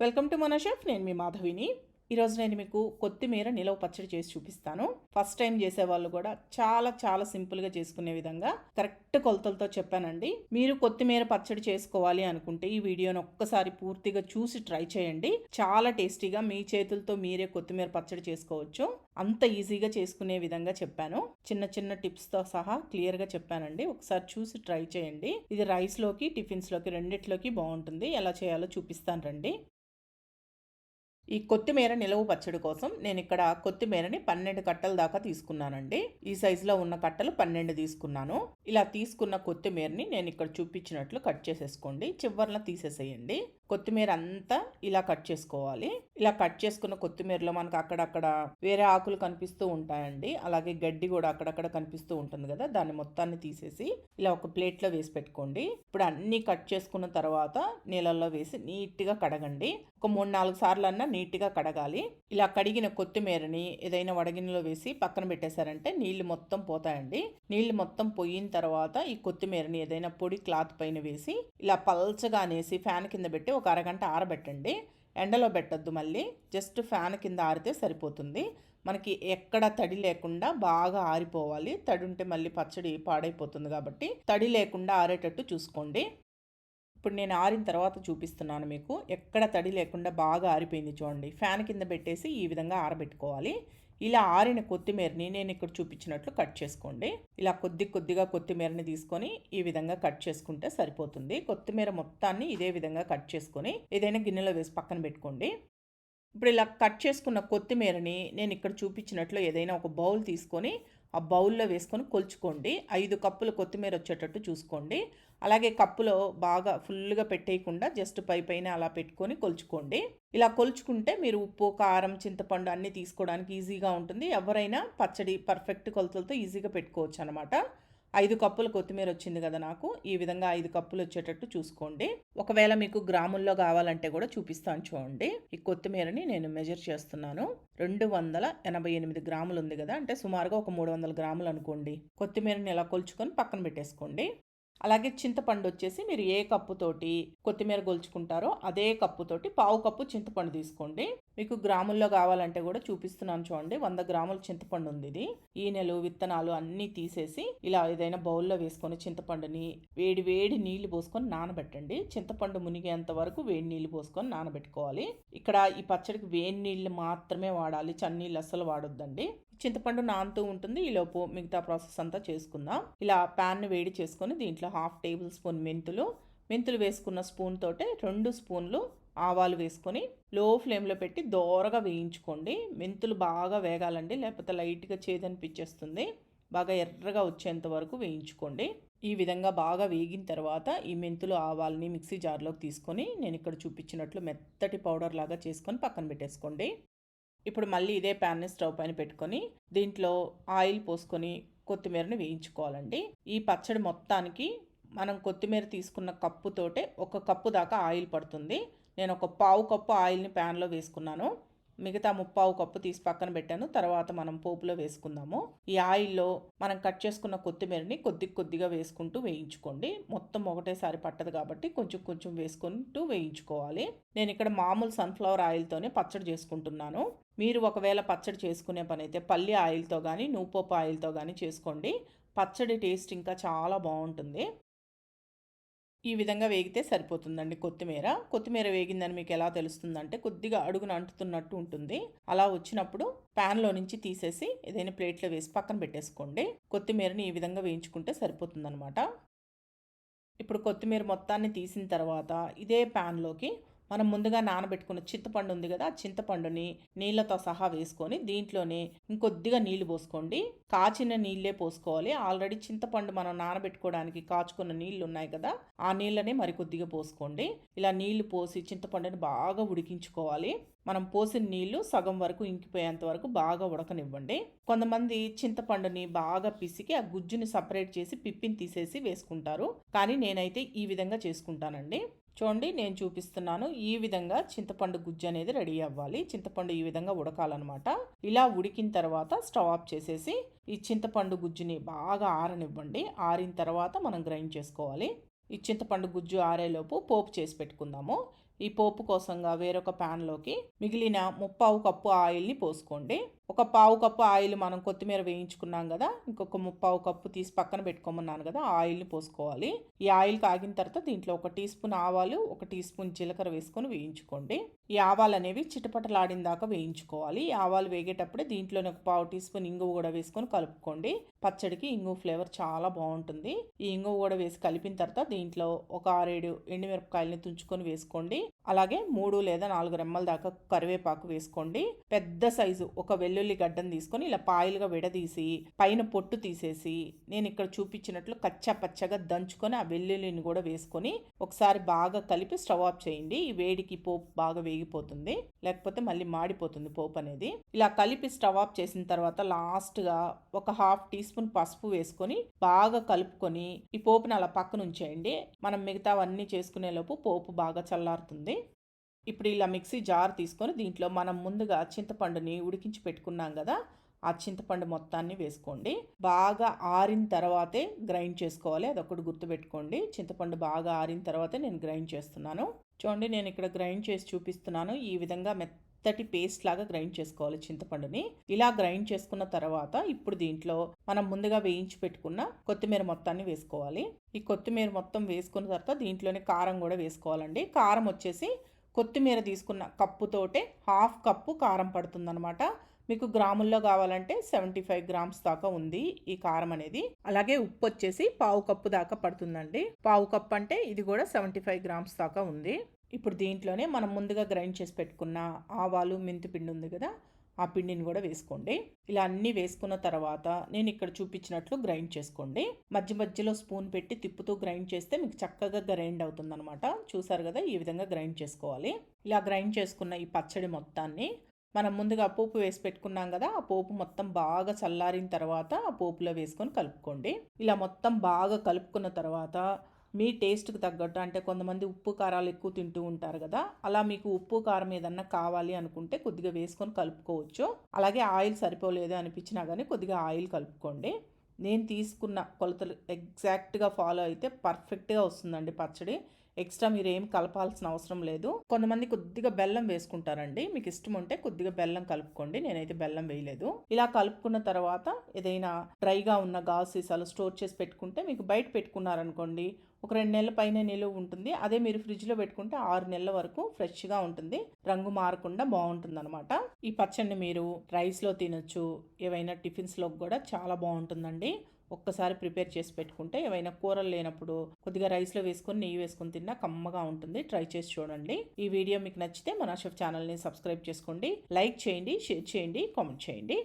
Welcome to మన chef. నేను మీ మాధవిని. ఈరోజు నేను మీకు కొత్తిమీర నిలవ పచ్చడి చేసి చూపిస్తాను. ఫస్ట్ టైం చేసేవాళ్ళు కూడా చాలా చాలా సింపుల్గా చేసుకునే విధంగా కరెక్ట్ కొలతలతో చెప్పానండి. మీరు కొత్తిమీర పచ్చడి చేసుకోవాలి అనుకుంటే ఈ వీడియోని ఒక్కసారి పూర్తిగా చూసి ట్రై చేయండి. చాలా టేస్టీగా మీ చేతులతో మీరే కొత్తిమీర పచ్చడి చేసుకోవచ్చు. అంత ఈజీగా చేసుకునే విధంగా చెప్పాను. చిన్న చిన్న టిప్స్తో సహా క్లియర్గా చెప్పానండి. ఒకసారి చూసి ట్రై చేయండి. ఇది రైస్లోకి టిఫిన్స్లోకి రెండిట్లోకి బాగుంటుంది. ఎలా చేయాలో చూపిస్తాను రండి. ఈ కొత్తిమీర నిలవ పచ్చడి కోసం నేను ఇక్కడ కొత్తిమీరని 12 కట్టల దాకా తీసుకున్నానండి. ఈ సైజులో ఉన్న కట్టలు 12 తీసుకున్నాను. ఇలా తీసుకున్న కొత్తిమీరని నేను ఇక్కడ చూపించినట్లు కట్ చేసేసుకోండి. చివర్న తీసేసేయండి. కొత్తిమీర అంతా ఇలా కట్ చేసుకోవాలి. ఇలా కట్ చేసుకున్న కొత్తిమీరలో మనకు అక్కడక్కడ వేరే ఆకులు కనిపిస్తూ ఉంటాయండి. అలాగే గడ్డి కూడా అక్కడక్కడ కనిపిస్తూ ఉంటుంది కదా, దాన్ని మొత్తాన్ని తీసేసి ఇలా ఒక ప్లేట్లో వేసి పెట్టుకోండి. ఇప్పుడు అన్ని కట్ చేసుకున్న తర్వాత నీళ్ళల్లో వేసి నీట్గా కడగండి. ఒక 3-4 సార్లు అన్నా నీట్గా కడగాలి. ఇలా కడిగిన కొత్తిమీరని ఏదైనా వడగిన్నెలో వేసి పక్కన పెట్టేశారంటే నీళ్లు మొత్తం పోతాయండి. నీళ్లు మొత్తం పోయిన తర్వాత ఈ కొత్తిమీరని ఏదైనా పొడి క్లాత్ పైన వేసి ఇలా పల్చగా అనేసి ఫ్యాన్ కింద పెట్టి ఒక అరగంట ఆరబెట్టండి. ఎండలో పెట్టద్దు, మళ్ళీ జస్ట్ ఫ్యాన్ కింద ఆరితే సరిపోతుంది. మనకి ఎక్కడ తడి లేకుండా బాగా ఆరిపోవాలి. తడి ఉంటే మళ్ళీ పచ్చడి పాడైపోతుంది కాబట్టి తడి లేకుండా ఆరేటట్టు చూసుకోండి. ఇప్పుడు నేను ఆరిన తర్వాత చూపిస్తున్నాను మీకు. ఎక్కడ తడి లేకుండా బాగా ఆరిపోయింది చూడండి. ఫ్యాన్ కింద పెట్టేసి ఈ విధంగా ఆరబెట్టుకోవాలి. ఇలా ఆరిన కొత్తిమీరని నేను ఇక్కడ చూపించినట్లు కట్ చేసుకోండి. ఇలా కొద్దిగా కొత్తిమీరని తీసుకొని ఈ విధంగా కట్ చేసుకుంటే సరిపోతుంది. కొత్తిమీర మొత్తాన్ని ఇదే విధంగా కట్ చేసుకొని ఏదైనా గిన్నెలో వేసి పక్కన పెట్టుకోండి. ఇప్పుడు ఇలా కట్ చేసుకున్న కొత్తిమీరని నేను ఇక్కడ చూపించినట్లు ఏదైనా ఒక బౌల్ తీసుకొని ఆ బౌల్లో వేసుకొని కొలుచుకోండి. 5 కప్పులు కొత్తిమీర వచ్చేటట్టు చూసుకోండి. అలాగే కప్పులో బాగా ఫుల్గా పెట్టేయకుండా జస్ట్ పైన అలా పెట్టుకొని కొలుచుకోండి. ఇలా కొలుచుకుంటే మీరు ఉప్పు, కారం, చింతపండు అన్నీ తీసుకోవడానికి ఈజీగా ఉంటుంది. ఎవరైనా పచ్చడి పర్ఫెక్ట్ కొలతలతో ఈజీగా పెట్టుకోవచ్చు అనమాట. 5 కప్పులు కొత్తిమీర వచ్చింది కదా నాకు. ఈ విధంగా 5 కప్పులు వచ్చేటట్టు చూసుకోండి. ఒకవేళ మీకు గ్రాముల్లో కావాలంటే కూడా చూపిస్తాను చూడండి. ఈ కొత్తిమీరని నేను మెజర్ చేస్తున్నాను. 288 గ్రాములు ఉంది కదా, అంటే సుమారుగా ఒక 300 గ్రాములు అనుకోండి. కొత్తిమీరని ఇలా కొలుచుకొని పక్కన పెట్టేసుకోండి. అలాగే చింతపండు వచ్చేసి మీరు ఏ కప్పుతోటి కొత్తిమీర గొలుచుకుంటారో అదే కప్పుతోటి 1/2 కప్పు చింతపండు తీసుకోండి. మీకు గ్రాముల్లో కావాలంటే కూడా చూపిస్తున్నాను చూడండి. 100 గ్రాముల చింతపండు ఉంది. ఇది ఈనెలు, విత్తనాలు అన్నీ తీసేసి ఇలా ఏదైనా బౌల్లో వేసుకొని చింతపండుని వేడి నీళ్లు పోసుకొని నానబెట్టండి. చింతపండు మునిగేంత వరకు వేడి నీళ్లు పోసుకొని నానబెట్టుకోవాలి. ఇక్కడ ఈ పచ్చడికి వేడి నీళ్లు మాత్రమే వాడాలి, చన్నీళ్ళు అస్సలు వాడొద్దండి. చింతపండు నానుతూ ఉంటుంది. ఈలోపు మిగతా ప్రాసెస్ అంతా చేసుకుందాం. ఇలా ప్యాన్ని వేడి చేసుకొని దీంట్లో 1/2 టేబుల్ స్పూన్ మెంతులు వేసుకున్న స్పూన్ తోటే 2 స్పూన్లు ఆవాలు వేసుకొని లో ఫ్లేమ్లో పెట్టి దోరగా వేయించుకోండి. మెంతులు బాగా వేగాలండి, లేకపోతే లైట్గా చేదనిపించేస్తుంది. బాగా ఎర్రగా వచ్చేంత వరకు వేయించుకోండి. ఈ విధంగా బాగా వేగిన తర్వాత ఈ మెంతులు, ఆవాలని మిక్సీ జార్లోకి తీసుకొని నేను ఇక్కడ చూపించినట్లు మెత్తటి పౌడర్ లాగా చేసుకొని పక్కన పెట్టేసుకోండి. ఇప్పుడు మళ్ళీ ఇదే ప్యాన్ని స్టవ్ పైన పెట్టుకొని దీంట్లో ఆయిల్ పోసుకొని కొత్తిమీరని వేయించుకోవాలండి. ఈ పచ్చడి మొత్తానికి మనం కొత్తిమీర తీసుకున్న కప్పుతోటే 1 కప్పు దాకా ఆయిల్ పడుతుంది. నేను ఒక 1/2 కప్పు ఆయిల్ని ప్యాన్లో వేసుకున్నాను. మిగతా 3/4 కప్పు తీసి పక్కన పెట్టాను. తర్వాత మనం పోపులో వేసుకుందాము. ఈ ఆయిల్లో మనం కట్ చేసుకున్న కొత్తిమీరని కొద్దిగా వేసుకుంటూ వేయించుకోండి. మొత్తం ఒకటేసారి పట్టదు కాబట్టి కొంచెం వేసుకుంటూ వేయించుకోవాలి. నేను ఇక్కడ మామూలు సన్ఫ్లవర్ ఆయిల్తోనే పచ్చడి చేసుకుంటున్నాను. మీరు ఒకవేళ పచ్చడి చేసుకునే పని అయితే పల్లి ఆయిల్తో కానీ నువ్వుపప్పు ఆయిల్తో కానీ చేసుకోండి. పచ్చడి టేస్ట్ ఇంకా చాలా బాగుంటుంది. ఈ విధంగా వేగితే సరిపోతుందండి. కొత్తిమీర వేగిందని మీకు ఎలా తెలుస్తుందంటే కొద్దిగా అడుగున అంటుతున్నట్టు ఉంటుంది. అలా వచ్చినప్పుడు ప్యాన్లో నుంచి తీసేసి ఏదైనా ప్లేట్లో వేసి పక్కన పెట్టేసుకోండి. కొత్తిమీరని ఈ విధంగా వేయించుకుంటే సరిపోతుందన్నమాట. ఇప్పుడు కొత్తిమీర మొత్తాన్ని తీసిన తర్వాత ఇదే ప్యాన్లోకి మనం ముందుగా నానబెట్టుకున్న చింతపండు ఉంది కదా, ఆ చింతపండుని నీళ్ళతో సహా వేసుకొని దీంట్లోనే ఇంకొద్దిగా నీళ్లు పోసుకోండి. కాచిన నీళ్ళే పోసుకోవాలి. ఆల్రెడీ చింతపండు మనం నానబెట్టుకోవడానికి కాచుకున్న నీళ్లు ఉన్నాయి కదా, ఆ నీళ్ళనే మరికొద్దిగా పోసుకోండి. ఇలా నీళ్లు పోసి చింతపండుని బాగా ఉడికించుకోవాలి. మనం పోసిన నీళ్లు సగం వరకు ఇంకిపోయేంత వరకు బాగా ఉడకనివ్వండి. కొంతమంది చింతపండుని బాగా పిసికి ఆ గుజ్జుని సపరేట్ చేసి పిప్పిని తీసేసి వేసుకుంటారు. కానీ నేనైతే ఈ విధంగా చేసుకుంటానండి. చూడండి, నేను చూపిస్తున్నాను. ఈ విధంగా చింతపండు గుజ్జు అనేది రెడీ అవ్వాలి. చింతపండు ఈ విధంగా ఉడకాలన్నమాట. ఇలా ఉడికిన తర్వాత స్టవ్ ఆఫ్ చేసేసి ఈ చింతపండు గుజ్జుని బాగా ఆరనివ్వండి. ఆరిన తర్వాత మనం గ్రైండ్ చేసుకోవాలి. ఈ చింతపండు గుజ్జు ఆరేలోపు పోపు చేసి పెట్టుకుందాము. ఈ పోపు కోసంగా వేరొక ప్యాన్లోకి మిగిలిన 3/4 కప్పు ఆయిల్ని పోసుకోండి. ఒక 1/4 కప్పు ఆయిల్ మనం కొత్తిమీర వేయించుకున్నాం కదా, ఇంకొక 3/4 కప్పు తీసి పక్కన పెట్టుకోమన్నాను కదా, ఆ ఆయిల్ని పోసుకోవాలి. ఈ ఆయిల్ కాగిన తర్వాత దీంట్లో 1 టీ స్పూన్ ఆవాలు, 1 టీ స్పూన్ జీలకర్ర వేసుకొని వేయించుకోండి. ఈ ఆవాలు అనేవి చిటపటలాడిన దాకా వేయించుకోవాలి. ఈ ఆవాలు వేగేటప్పుడే దీంట్లోనే 1/4 టీ స్పూన్ ఇంగువ కూడా వేసుకొని కలుపుకోండి. పచ్చడికి ఇంగువ ఫ్లేవర్ చాలా బాగుంటుంది. ఈ ఇంగువ కూడా వేసి కలిపిన తర్వాత దీంట్లో ఒక 6-7 ఎండుమిరపకాయలని తుంచుకొని వేసుకోండి. అలాగే 3 లేదా 4 రెమ్మల దాకా కరివేపాకు వేసుకోండి. పెద్ద సైజు ఒక వెల్లుల్లి గడ్డను తీసుకొని ఇలా పాయలుగా విడదీసి పైన పొట్టు తీసేసి నేను ఇక్కడ చూపించినట్లు కచ్చా పచ్చగా దంచుకొని ఆ వెల్లుల్లిని కూడా వేసుకొని ఒకసారి బాగా కలిపి స్టవ్ ఆఫ్ చేయండి. ఈ వేడికి పోపు బాగా వేగిపోతుంది, లేకపోతే మళ్ళీ మాడిపోతుంది పోపు అనేది. ఇలా కలిపి స్టవ్ ఆఫ్ చేసిన తర్వాత లాస్ట్గా ఒక 1/2 టీ స్పూన్ పసుపు వేసుకొని బాగా కలుపుకొని ఈ పోపుని అలా పక్కన ఉంచేయండి. మనం మిగతావన్నీ చేసుకునే లోపు పోపు బాగా చల్లారుతుంది. ఇప్పుడు ఇలా మిక్సీ జార్ తీసుకొని దీంట్లో మనం ముందుగా చింతపండుని ఉడికించి పెట్టుకున్నాం కదా, ఆ చింతపండు మొత్తాన్ని వేసుకోండి. బాగా ఆరిన తర్వాతే గ్రైండ్ చేసుకోవాలి, అదొకటి గుర్తుపెట్టుకోండి. చింతపండు బాగా ఆరిన తర్వాతే నేను గ్రైండ్ చేస్తున్నాను. చూడండి, నేను ఇక్కడ గ్రైండ్ చేసి చూపిస్తున్నాను. ఈ విధంగా మెత్తటి పేస్ట్ లాగా గ్రైండ్ చేసుకోవాలి చింతపండుని. ఇలా గ్రైండ్ చేసుకున్న తర్వాత ఇప్పుడు దీంట్లో మనం ముందుగా వేయించి పెట్టుకున్న కొత్తిమీర మొత్తాన్ని వేసుకోవాలి. ఈ కొత్తిమీర మొత్తం వేసుకున్న తర్వాత దీంట్లోనే కారం కూడా వేసుకోవాలండి. కారం వచ్చేసి కొత్తిమీర తీసుకున్న కప్పుతోటే 1/2 కప్పు కారం పడుతుందన్నమాట. మీకు గ్రాముల్లో కావాలంటే 75 గ్రామ్స్ దాకా ఉంది ఈ కారం అనేది. అలాగే ఉప్పు వచ్చేసి 1/4 కప్పు దాకా పడుతుందండి. 1/4 కప్పు అంటే ఇది కూడా 75 గ్రామ్స్ దాకా ఉంది. ఇప్పుడు దీంట్లోనే మనం ముందుగా గ్రైండ్ చేసి పెట్టుకున్న ఆవాలు, మెంతి పిండి ఉంది కదా, ఆ పిండిని కూడా వేసుకోండి. ఇలా అన్నీ వేసుకున్న తర్వాత నేను ఇక్కడ చూపించినట్లు గ్రైండ్ చేసుకోండి. మధ్య మధ్యలో స్పూన్ పెట్టి తిప్పుతూ గ్రైండ్ చేస్తే మీకు చక్కగా గ్రైండ్ అవుతుందన్నమాట. చూసారు కదా, ఈ విధంగా గ్రైండ్ చేసుకోవాలి. ఇలా గ్రైండ్ చేసుకున్న ఈ పచ్చడి మొత్తాన్ని మనం ముందుగా పోపు వేసి పెట్టుకున్నాం కదా, ఆ పోపు మొత్తం బాగా చల్లారిన తర్వాత ఆ పోపులో వేసుకొని కలుపుకోండి. ఇలా మొత్తం బాగా కలుపుకున్న తర్వాత మీ టేస్ట్కి తగ్గట్టు, అంటే కొంతమంది ఉప్పు కారాలు ఎక్కువ తింటూ ఉంటారు కదా, అలా మీకు ఉప్పు కారం ఏదన్నా కావాలి అనుకుంటే కొద్దిగా వేసుకొని కలుపుకోవచ్చు. అలాగే ఆయిల్ సరిపోలేదు అనిపించినా కానీ కొద్దిగా ఆయిల్ కలుపుకోండి. నేను తీసుకున్న కొలతలు ఎగ్జాక్ట్గా ఫాలో అయితే పర్ఫెక్ట్గా వస్తుందండి పచ్చడి. ఎక్స్ట్రా మీరు ఏం కలపాల్సిన అవసరం లేదు. కొంతమంది కొద్దిగా బెల్లం వేసుకుంటారండి, మీకు ఇష్టం ఉంటే కొద్దిగా బెల్లం కలుపుకోండి. నేనైతే బెల్లం వేయలేదు. ఇలా కలుపుకున్న తర్వాత ఏదైనా డ్రైగా ఉన్న గాజు సీసాలు స్టోర్ చేసి పెట్టుకుంటే మీకు బయట పెట్టుకున్నారనుకోండి ఒక 2 నెలల పైన నిలువ ఉంటుంది. అదే మీరు ఫ్రిడ్జ్లో పెట్టుకుంటే 6 నెలల వరకు ఫ్రెష్గా ఉంటుంది, రంగు మారకుండా బాగుంటుంది అనమాట. ఈ పచ్చడిని మీరు రైస్లో తినొచ్చు, ఏవైనా టిఫిన్స్లో కూడా చాలా బాగుంటుందండి. ఒక్కసారి ప్రిపేర్ చేసి పెట్టుకుంటే ఏవైనా కూరలు లేనప్పుడు కొద్దిగా రైస్లో వేసుకొని నెయ్యి వేసుకొని తిన్నా కమ్మగా ఉంటుంది. ట్రై చేసి చూడండి. ఈ వీడియో మీకు నచ్చితే మన షెఫ్ ఛానల్ని సబ్స్క్రైబ్ చేసుకోండి, లైక్ చేయండి, షేర్ చేయండి, కామెంట్ చేయండి.